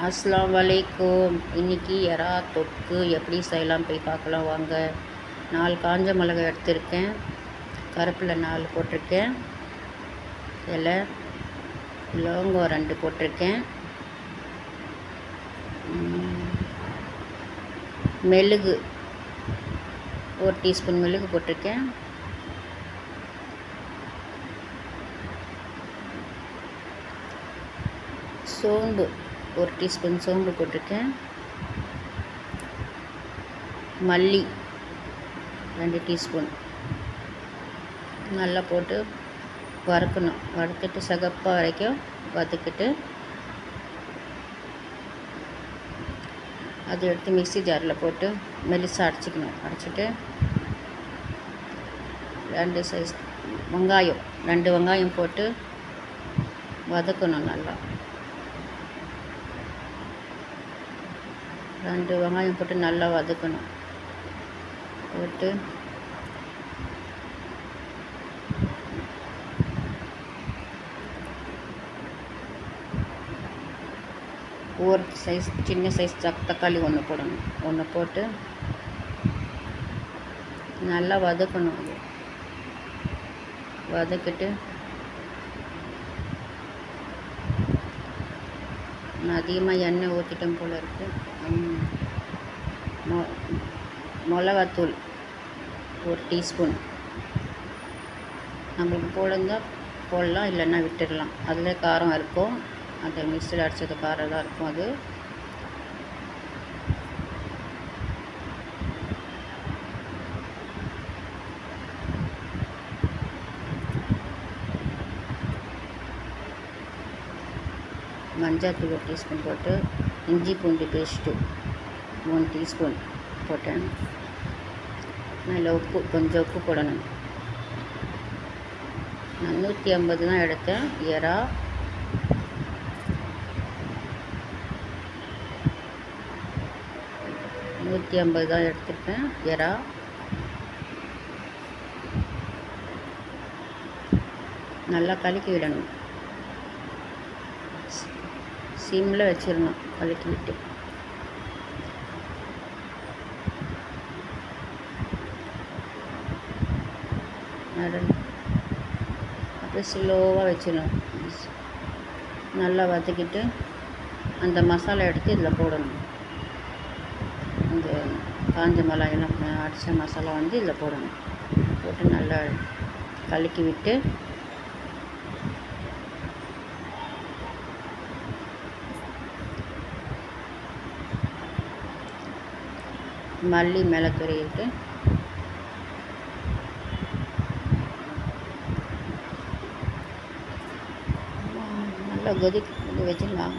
அஸ்ஸலாமு அலைக்கும். இன்றைக்கி எறா தொக்கு எப்படி செய்யலாம் போய் பார்க்கலாம் வாங்க. 4 காஞ்ச மிளகாய் எடுத்திருக்கேன், கருவேப்பிலை 4 போட்டிருக்கேன், இலை லவங்கம் 2 போட்டிருக்கேன், மெழுகு 1 டீஸ்பூன் மெழுகு போட்டிருக்கேன், சோம்பு 1 டீஸ்பூன் சோம்பு போட்டிருக்கேன், மல்லி 2 டீஸ்பூன் நல்லா போட்டு வறுக்கணும். வறுத்துட்டு சிகப்பாக வரைக்கும் வதக்கிட்டு அதை எடுத்து மிக்ஸி ஜாரில் போட்டு மெலிசாக அடிச்சிக்கணும். அடிச்சுட்டு 2 சைஸ் வெங்காயம் 2 வெங்காயம் போட்டு வதக்கணும். நல்லா 2 வெங்காயம் போட்டு நல்லா வதக்கணும். போட்டு ஒரு சைஸ் சின்ன சைஸ் தக்காளி 1 போடணும். 1 போட்டு நல்லா வதக்கணும். வதக்கிட்டு நான் அதிகமாக எண்ணெய் ஊற்றிட்டேன் போல் இருக்குது. மிளகாத்தூள் 1 டீஸ்பூன் நம்மளுக்கு போடுந்தால் போடலாம், இல்லைன்னா விட்டுடலாம். அதில் காரம் இருக்கும், அந்த மிக்ஸியில் அடித்தது காரம் தான் இருக்கும். அது மஞ்சள்தூள் 1 டீஸ்பூன் போட்டு இஞ்சி பூண்டு பேஸ்ட்டு 1 டீஸ்பூன் போட்டேன். அதில் உப்பு கொஞ்சம் உப்பு போடணும். நான் 150 தான் எடுத்தேன். எறா 150 தான் எடுத்துருக்கேன். எறா நல்லா கலக்கி விடணும். சிம்மில் வச்சிடணும். கலக்கி விட்டு அப்படியே ஸ்லோவாக வச்சிடணும். நல்லா வதக்கிட்டு அந்த மசாலா எடுத்து இதில் போடணும். இந்த காஞ்ச மிளகாயெல்லாம் அடித்த மசாலா வந்து இதில் போடணும். போட்டு நல்லா கலக்கி விட்டு மல்லி மேலே துறையிட்டு நல்லா கொதிக்க வச்சிடலாம்.